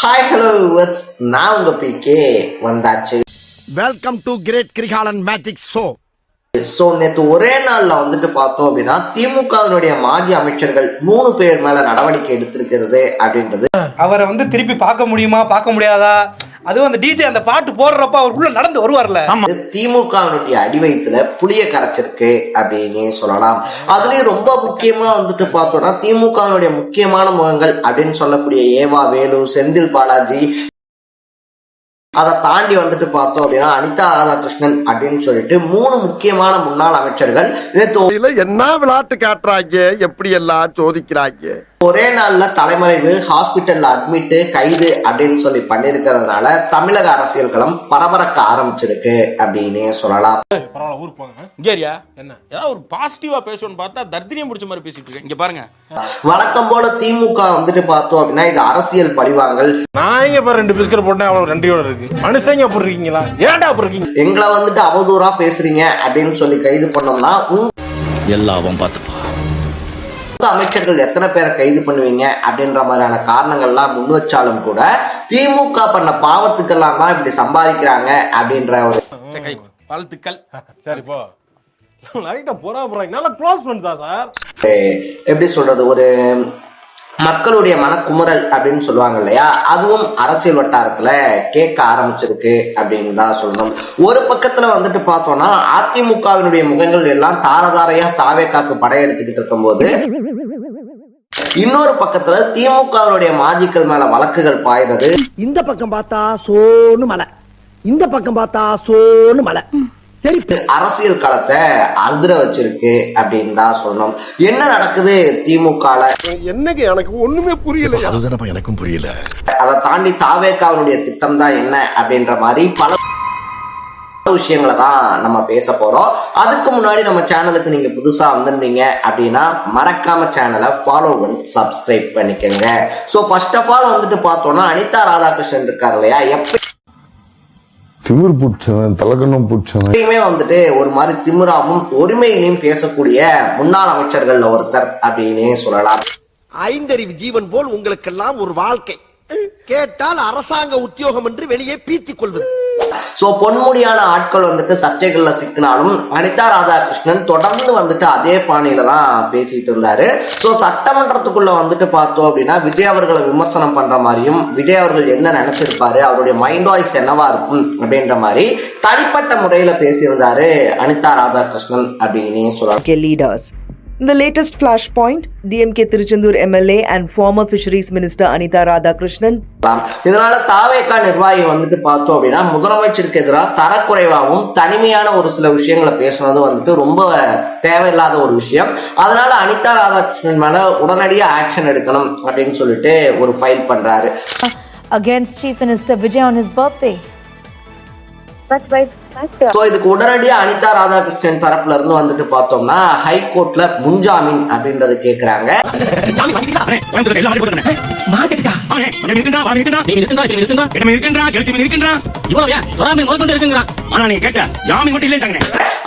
Hi hello viewers, நான் உங்க PK வந்தாச்சு. Welcome to great Kirikalan magic show. So நேத்து ஒரே நாள்ல வந்துட்டு பார்த்தோம் அப்படின்னா திமுகவினுடைய மாஜி அமைச்சர்கள் 3 பேர் மேல நடவடிக்கை எடுத்திருக்கிறது அப்படின்றது. அவரை வந்து திருப்பி பார்க்க முடியுமா பார்க்க முடியாதா? அதுவும் அந்த டிஜே அந்த பாட்டு போடுறப்ப அவருக்குள்ள நடந்து வருவார்ல. திமுகவினுடைய அடிவயத்துல புளிய கரைச்சிருக்கு அப்படின்னு சொல்லலாம். அதுலயும் ரொம்ப முக்கியமா வந்துட்டு பார்த்தோம்னா திமுகவினுடைய முக்கியமான முகங்கள் அப்படின்னு சொல்லக்கூடிய ஏவா வேலு, செந்தில் பாலாஜி, அதை தாண்டி வந்துட்டு பார்த்தோம் அப்படின்னா அனிதா ராதாகிருஷ்ணன் அப்படின்னு சொல்லிட்டு 3 முக்கியமான முன்னாள் அமைச்சர்கள் என்ன விளையாட்டு காட்டுறாங்க, எப்படி எல்லாம் சோதிக்கிறாங்க. ஒரே நாள்ல தலைமறைவு, ஹாஸ்பிட்டல்ல அட்மிட், கைது அப்படின்னு சொல்லி பண்ணிருக்கிறதுனால தமிழக அரசியல் களம் பரபரக்க ஆரம்பிச்சிருக்கு அப்படின்னு சொல்லலாம். வழக்கம் போல திமுக வந்துட்டு பார்த்தோம் அப்படின்னா இது அரசியல் பழிவாங்கல். எங்களை வந்துட்டு அவதூறா பேசுறீங்க அப்படின்னு சொல்லி கைது பண்ணோம்னா எல்லாவும் பார்த்துப்பா. அமைச்சர்கள் எத்தனை பேரை கைது பண்ணுவீங்க அப்படின்ற மாதிரியான காரணங்கள்லாம் முன் வச்சாலும் கூட திமுக பண்ண பாவத்துக்கெல்லாம் தான் இப்படி சம்பாதிக்கிறாங்க அப்படின்ற ஒரு வாழ்த்துக்கள். எப்படி சொல்றது, ஒரு மக்களுடைய மனக்குமுறல் அப்படின்னு சொல்லுவாங்க இல்லையா, அதுவும் அரசியல் வட்டாரத்துல கேட்க ஆரம்பிச்சிருக்கு அப்படின்னு தான் சொல்லணும். ஒரு பக்கத்துல வந்துட்டு பார்த்தோம்னா அதிமுகவினுடைய முகங்கள் எல்லாம் தாரதாரையா தாவேக்காக்கு படையெடுத்துக்கிட்டு இருக்கும் போது, இன்னொரு பக்கத்துல திமுகவினுடைய மாஜிக்கள் மேல வழக்குகள் பாய்றது. இந்த பக்கம் பார்த்தா சோனு மலை, இந்த பக்கம் பார்த்தா சோனு மலை. அரசியல் களத்தை அதிர வச்சிருக்கு அப்படின்னு தான் சொல்லணும். என்ன நடக்குது திமுகல என்னங்க எனக்கு ஒண்ணுமே புரியல. அதுதானப்பா எனக்கும் புரியல. அதை தாண்டி தாவேக்காவினுடைய திட்டம் தான் என்ன அப்படின்ற மாதிரி பல விஷயங்களை தான் நம்ம பேச போறோம். அதுக்கு முன்னாடி நம்ம சேனலுக்கு நீங்க புதுசா வந்திருந்தீங்க அப்படின்னா மறக்காம சேனலை ஃபாலோ பண்ணி சப்ஸ்கிரைப் பண்ணிக்கோங்க. சோ ஃபர்ஸ்ட் ஆஃப் ஆல் வந்துட்டு பார்த்தோம்னா அனிதா ராதாகிருஷ்ணன் இருக்காரு இல்லையா, திமிர் பூச்சவன், தலகண்ணும் பூச்சவன், எப்பயுமே வந்துட்டு ஒரு மாதிரி திமிராவும் உரிமையிலையும் பேசக்கூடிய முன்னாள் அமைச்சர்கள் ஒருத்தர் அப்படின்னு சொல்லலாம். ஐந்தறிவு ஜீவன் போல் உங்களுக்கெல்லாம் ஒரு வாழ்க்கை கேட்டால் அரசாங்க உத்தியோகம் என்று வெளியே பீத்திக் கொள்வது. சோ பொன்முடியான ஆட்கள் வந்துட்டு சர்ச்சைகள்ல சிக்கினாலும் அனிதா ராதாகிருஷ்ணன் தொடர்ந்து வந்துட்டு அதே பாணியில தான் பேசிட்டு இருந்தாரு. சோ சட்டமன்றத்துக்குள்ள வந்துட்டு பார்த்தோம் அப்படின்னா விஜய் அவர்களை விமர்சனம் பண்ற மாதிரியும், விஜய் அவர்கள் என்ன நினைச்சிருப்பாரு, அவருடைய மைண்ட் வாய்ஸ் என்னவா இருக்கும் அப்படின்ற மாதிரி தனிப்பட்ட முறையில பேசியிருந்தாரு அனிதா ராதாகிருஷ்ணன் அப்படின்னு சொல்லலாம். Leaders. In the latest flashpoint, DMK Tiruchendur MLA and former Fisheries Minister Anitha Radhakrishnan. இதனால தாவேகா நிர்வாகி வந்துட்டு பார்த்தோம் அப்படின்னா முதலமைச்சருக்கு எதிராக தரக்குறைவாகவும் தனிமையான ஒரு சில விஷயங்களை பேசுனது வந்துட்டு ரொம்ப தேவையில்லாத ஒரு விஷயம். அதனால அனிதா ராதாகிருஷ்ணன் மேல உடனடியா ஆக்ஷன் எடுக்கணும் அப்படின்னு சொல்லிட்டு ஒரு ஃபைல் பண்றாரு. Against Chief Minister Vijay on his birthday. இதுக்கு உடனடியா அனிதா ராதாகிருஷ்ணன் தரப்புல இருந்து வந்துட்டு பார்த்தோம்னா ஹைகோர்ட்ல முன்ஜாமீன் அப்படின்றது கேக்குறாங்க.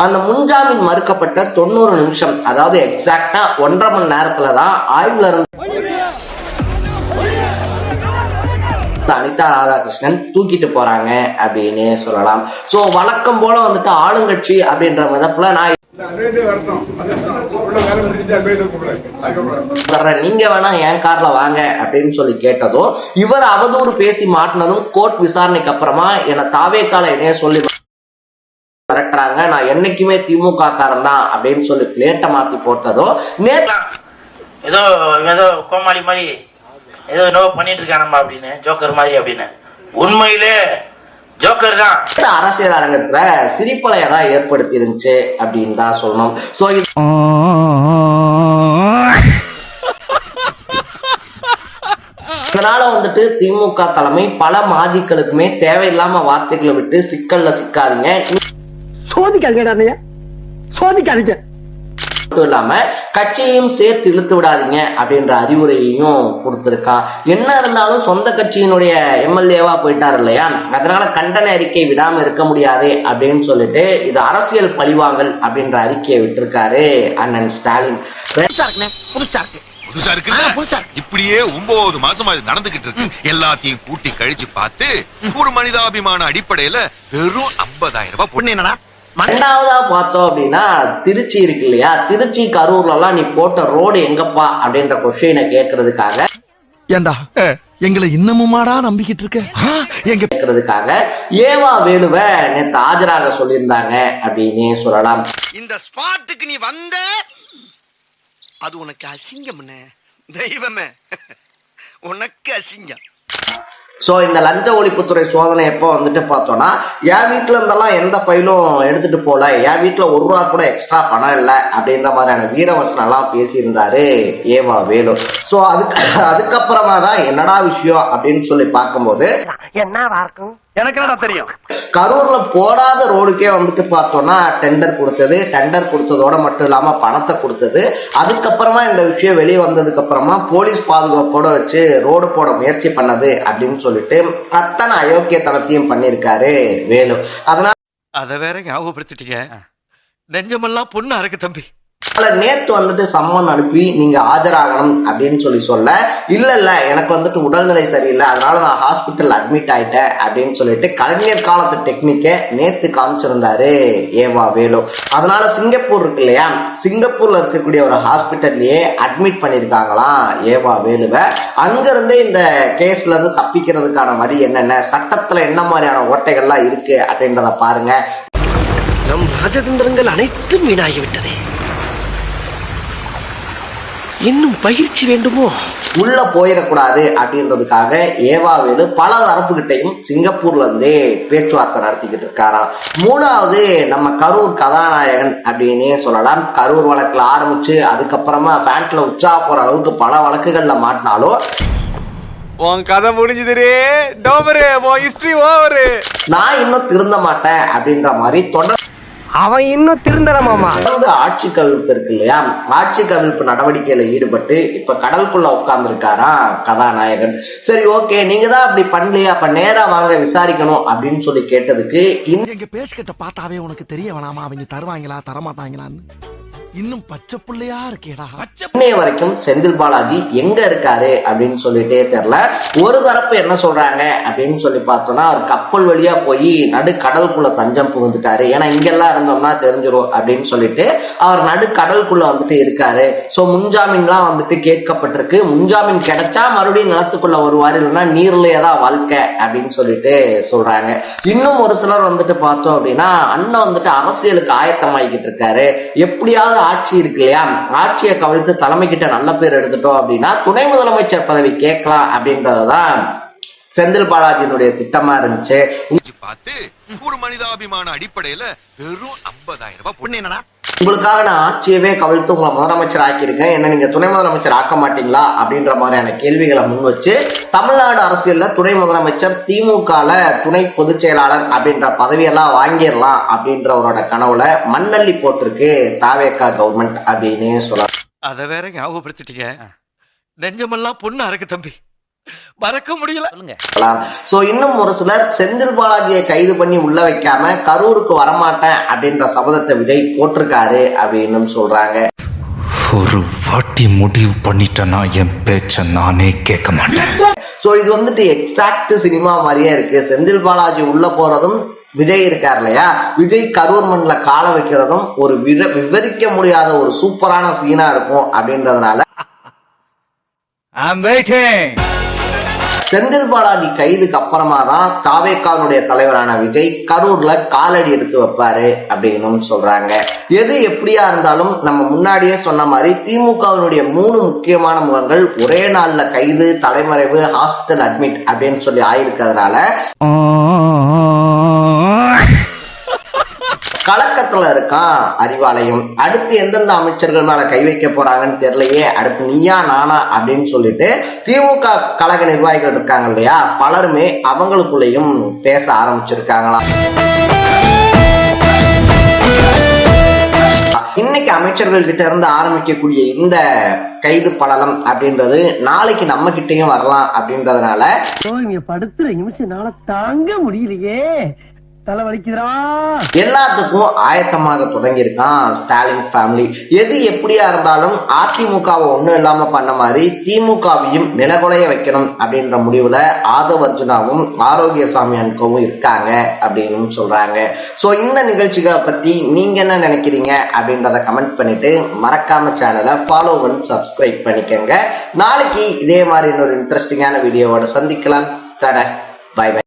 அந்த முன்ஜாமீன் மறுக்கப்பட்ட 90 நிமிஷம், அதாவது எக்ஸாக்டா 1.5 மணி நேரத்துலதான் ஆய்வுல இருந்து அனிதா ராதாகிருஷ்ணன் தூக்கிட்டு போறாங்க அப்படின்னு சொல்லலாம். சோ வழக்கம் போல வந்துட்டு ஆளுங்கட்சி அப்படின்ற மிதப்புல நான் நீங்க வேணா என் கார்ல வாங்க அப்படின்னு சொல்லி கேட்டதும், இவர் அவதூறு பேசி மாட்டினதும் கோர்ட் விசாரணைக்கு அப்புறமா என்ன தாவேக்கால என்னைய சொல்லி மிரட்டுறாங்க, நான் என்னைக்குமே திமுக காரன் தான் அப்படின்னு சொல்லி பிளேட்டை மாத்தி போட்டதும் ஏதோ கோமாளி மாதிரி ஏதோ என்னவோ பண்ணிட்டு இருக்கானம்மா அப்படின்னு, ஜோக்கர் மாதிரி அப்படின்னு. உண்மையிலே ஜோக்கர் தான். அரசியல் அரங்கத்துல சிரிப்பலையை தான் ஏற்படுத்தி இருந்துச்சு அப்படின்னு தான் சொல்லணும். சோ இதனால வந்துட்டு திமுக தலைமை பல மாஜிக்களுக்குமே தேவையில்லாம வார்த்தைகளை விட்டு சிக்கல்ல சிக்காதீங்க, சோதிக்காதீங்க, சோதிக்காதீங்க. மட்டும் இல்லாம கட்சியையும் சேர்த்து இழுத்து விடாதீங்க அப்படின்ற அறிவுரையையும் கொடுத்திருக்கா. என்ன இருந்தாலும் சொந்த கட்சியினுடைய எம்எல்ஏவா போயிட்டார் இல்லையா, அதனால கண்டன அறிக்கை விடாம இருக்க முடியாது அப்படின்னு சொல்லிட்டு இது அரசியல் பழிவாங்கல் அப்படின்ற அறிக்கையை விட்டிருக்காரு அண்ணன் ஸ்டாலின். புதுசா இருக்குல்ல, இப்படியே 9 மாசமா இது நடந்துகிட்டு இருக்கு. எல்லாத்தையும் கூட்டி கழிச்சு பார்த்து ஒரு மனிதாபிமான அடிப்படையில வெறும் 50,000 ரூபாய் பொண்ணு. என்னடா ரெண்டாவதா பார்த்தோம் அப்படின்னா திருச்சி இருக்கு இல்லையா, திருச்சி கரூர்ல எல்லாம் நீ போட்ட ரோடு எங்கப்பா அப்படின்ற கொஸ்டினை கேட்கறதுக்காக ஏண்டா எங்களை இன்னமுமாடா நம்பிக்கிட்டு இருக்க எங்க கேட்கறதுக்காக ஏவா வேலுவை நேத்து ஆஜராக சொல்லியிருந்தாங்க அப்படின்னே சொல்லலாம். இந்த ஸ்பாட்டுக்கு நீ வந்த அது உனக்கு அசிங்கம், தெய்வமே உனக்கு அசிங்கம். சோ இந்த லஞ்ச ஒழிப்புத்துறை சோதனை எப்போ வந்துட்டு பார்த்தோம்னா, என் வீட்டுல இருந்தெல்லாம் எந்த ஃபைலும் எடுத்துட்டு போல, என் வீட்டுல ₹1 கூட எக்ஸ்ட்ரா பணம் இல்லை அப்படின்ற மாதிரியான வீரவசனம் எல்லாம் பேசியிருந்தாரு ஏவா வேலு. சோ அதுக்கப்புறமா தான் என்னடா விஷயம் அப்படின்னு சொல்லி பார்க்கும்போது எனக்கு என்னடா தெரியும், கரூர்ல போடாத ரோடுக்கே வந்துட்டு பார்த்தோம்னா டெண்டர் கொடுத்தது, டெண்டர் கொடுத்ததோட மட்டும் இல்லாம பணத்தை கொடுத்தது. அதுக்கப்புறமா இந்த விஷயம் வெளியே வந்ததுக்கு அப்புறமா போலீஸ் பாதுகாப்போட வச்சு ரோடு போட முயற்சி பண்ணது அப்படின்னு சொல்லிட்டு அத்தனை அயோக்கியத்தனத்தையும் பண்ணியிருக்காரு வேலு. அதனால அத வேற ஞாபகப்படுத்திட்டீங்க, நெஞ்சமெல்லாம் பொண்ணு அறக்கு தம்பி. நேத்து வந்துட்டு சம்மன் அனுப்பி நீங்க ஆஜராகணும் அப்படின்னு சொல்ல, இல்ல எனக்கு வந்துட்டு உடல்நிலை சரியில்லை, அதனால நான் ஹாஸ்பிட்டல் அட்மிட் ஆயிட்டேன் அப்படின்னு சொல்லிட்டு கலைஞர் காலத்து டெக்னிக்கை நேத்து காமிச்சிருந்தாரு ஏவா வேலு. அதனால சிங்கப்பூர் இருக்கு இல்லையா, சிங்கப்பூர்ல இருக்கக்கூடிய ஒரு ஹாஸ்பிட்டல்லயே அட்மிட் பண்ணிருக்காங்களாம் ஏவா வேலுவை. அங்க இருந்து இந்த கேஸ்ல இருந்து தப்பிக்கிறதுக்கான வழி என்னென்ன, சட்டத்துல என்ன மாதிரியான ஓட்டைகள்லாம் இருக்கு அப்படின்றத பாருங்க. நம் ராஜதந்திரங்கள் அனைத்தும் வீணாகிவிட்டதே, இன்னும் பயிற்சி வேண்டுமோ? உள்ள போயிடக்கூடாது அப்படின்றதுக்காக ஏவாவேலு பல தரப்புகிட்டையும் சிங்கப்பூர்ல இருந்தே பேச்சுவார்த்தை நடத்திக்கிட்டு இருக்காராம். மூணாவது நம்ம கரூர் கதாநாயகன் அப்படின்னே சொல்லலாம். கரூர் வழக்குல ஆரம்பிச்சு அதுக்கப்புறமா பேண்ட்ல உச்சா போற அளவுக்கு பல வழக்குகள்ல மாட்டினாலும் உன் கதை முடிஞ்சது, நான் இன்னும் திருந்த மாட்டேன் அப்படின்ற மாதிரி அவன் இன்னும் திருந்தலமாமா. தொடர்ந்து ஆட்சி கவிழ்ப்பு இருக்கு இல்லையா, ஆட்சி கவிழ்ப்பு நடவடிக்கையில ஈடுபட்டு இப்ப கடலுக்குள்ள உட்கார்ந்து இருக்காராம் கதாநாயகன். சரி ஓகே, நீங்க தான் அப்படி பண்ணலையா, அப்ப நேரா வாங்க விசாரிக்கணும் அப்படின்னு சொல்லி கேட்டதுக்கு எங்க பேசிக்கிட்ட பார்த்தாவே உனக்கு தெரிய வேணாமா அவங்க தருவாங்களா தரமாட்டாங்களான்னு? இன்னும் பச்சை பிள்ளையா இருக்கேடா. இன்னைய வரைக்கும் செந்தில் பாலாஜி எங்க இருக்காரு அப்படின்னு சொல்லிட்டே தெரியல. ஒரு தரப்பு என்ன சொல்றாங்க அப்படின்னு சொல்லி பார்த்தோம்னா, அவர் கப்பல் வழியா போய் நடுக்கடலுக்குள்ள தஞ்சம் புகுந்துட்டாரு, ஏன்னா இங்கெல்லாம் இருந்தோம்னா தெரிஞ்சிடும் அப்படின்னு சொல்லிட்டு அவர் நடுக்கடலுக்குள்ள வந்துட்டு இருக்காரு. சோ முன்ஜாமீன்லாம் வந்துட்டு கேட்கப்பட்டிருக்கு, முன்ஜாமீன் கிடைச்சா மறுபடியும் நிலத்துக்குள்ள வருவாரு, இல்லைன்னா நீர்லயே தான் வாழ்க்கை அப்படின்னு சொல்லிட்டு சொல்றாங்க. இன்னும் ஒரு சிலர் வந்துட்டு பார்த்தோம் அப்படின்னா, அண்ணன் வந்துட்டு அரசியலுக்கு ஆயத்தமாகிக்கிட்டு இருக்காரு, எப்படியாவது ஆட்சி இருக்கு இல்லையா, ஆட்சியை கவிழ்த்து தலைமை கிட்ட நல்ல பேர் எடுத்துட்டோம் அப்படின்னா துணை முதலமைச்சர் பதவி கேட்கலாம் அப்படின்றதுதான் செந்தில் பாலாஜியினுடைய திட்டமா இருந்துச்சு. பார்த்து ஒரு மனிதாபிமான அடிப்படையில வெறும் 50,000 ரூபாய் பொண்ணு. என்னடா உங்களுக்காக நான் ஆட்சியவே கவிழ்த்து உங்களை முதலமைச்சர் ஆக்கியிருக்கேன், என்ன நீங்க துணை முதலமைச்சர் ஆக்க மாட்டீங்களா அப்படின்ற மாதிரியான கேள்விகளை முன் வச்சு தமிழ்நாடு அரசியல்ல துணை முதலமைச்சர், திமுகல துணை பொதுச் செயலாளர் அப்படின்ற பதவியெல்லாம் வாங்கிடலாம் அப்படின்றவரோட கனவுல மண்ணள்ளி போட்டிருக்கு தாவேகா கவர்மெண்ட் அப்படின்னு சொல்லலாம். அத வேற ஞாபகப்படுத்திட்டீங்க, நெஞ்சமெல்லாம் பொண்ணு அறக்கு தம்பி, மறக்க முடியல. சோ இன்னும் ஒரு சிலர் செந்தில் பாலாஜியை கைது பண்ணி உள்ள வைக்காம கரூருக்கு வரமாட்டேன் அப்படின்ற சபதத்தை விஜய் போட்டிருக்காரு அப்படின்னு சொல்றாங்க. ஒரு வாட்டி முடிவு பண்ணிட்டேன்னா என் பேச்ச நானே கேட்க மாட்டேன். சோ இது வந்துட்டு எக்ஸாக்ட் சினிமா மாதிரியே இருக்கு. செந்தில் பாலாஜி உள்ள போறதும், விஜய் இருக்கார் இல்லையா, விஜய் கரூர் மண்ணில் கால வைக்கிறதும் ஒரு விவரிக்க முடியாத ஒரு சூப்பரான சீனா இருக்கும் அப்படின்றதுனால செந்தில் பாலாஜி கைதுக்கு அப்புறமா தான் தாவேகாவுடைய தலைவரான விஜய் கரூர்ல காலடி எடுத்து வைப்பாரு அப்படின்னு சொல்றாங்க. எது எப்படியா இருந்தாலும் நம்ம முன்னாடியே சொன்ன மாதிரி திமுகவினுடைய 3 முக்கியமான முகங்கள் ஒரே நாள்ல கைது, தலைமறைவு, ஹாஸ்பிட்டல் அட்மிட் அப்படின்னு சொல்லி ஆயிருக்கிறதுனால கலக்கத்துல இருக்கான் அறிவாலயம். அடுத்து எந்தெந்த அமைச்சர்கள் மேல கை வைக்க போறாங்கன்னு தெரியலையே, அடுத்து நீயா நானா அப்படின்னு சொல்லிட்டு திமுக கழக நிர்வாகிகள் இருக்காங்க இல்லையா, பலருமே அவங்களுக்குள்ளேயும் பேச ஆரம்பிச்சிருக்காங்களாம். இன்னைக்கு அமைச்சர்கள் கிட்ட இருந்து ஆரம்பிக்கக்கூடிய இந்த கைது படலம் அப்படின்றது நாளைக்கு நம்ம கிட்டயும் வரலாம் அப்படின்றதுனால இங்க படுத்துற நிமிஷம்னால தாங்க முடியலையே, தலை வலிக்குதுடா. எல்லாத்துக்கும் ஆயத்தமாக தொடங்கி இருக்கான் ஸ்டாலின் ஃபேமிலி. எது எப்படியா இருந்தாலும் அதிமுகவை ஒண்ணும் இல்லாம பண்ண மாதிரி திமுகவையும் நிலகுலைய வைக்கணும் அப்படின்ற முடிவுல ஆதவ் அர்ஜுனாவும் ஆரோக்கியசாமி அன்கவும் இருக்காங்க அப்படின்னு சொல்றாங்க. சோ இந்த நிகழ்ச்சிகளை பத்தி நீங்க என்ன நினைக்கிறீங்க அப்படின்றத கமெண்ட் பண்ணிட்டு மறக்காம சேனலை ஃபாலோ பண்ணி சப்ஸ்கிரைப் பண்ணிக்கங்க. நாளைக்கு இதே மாதிரி இன்னொரு இன்ட்ரெஸ்டிங்கான வீடியோவோட சந்திக்கலாம். தட பை பை.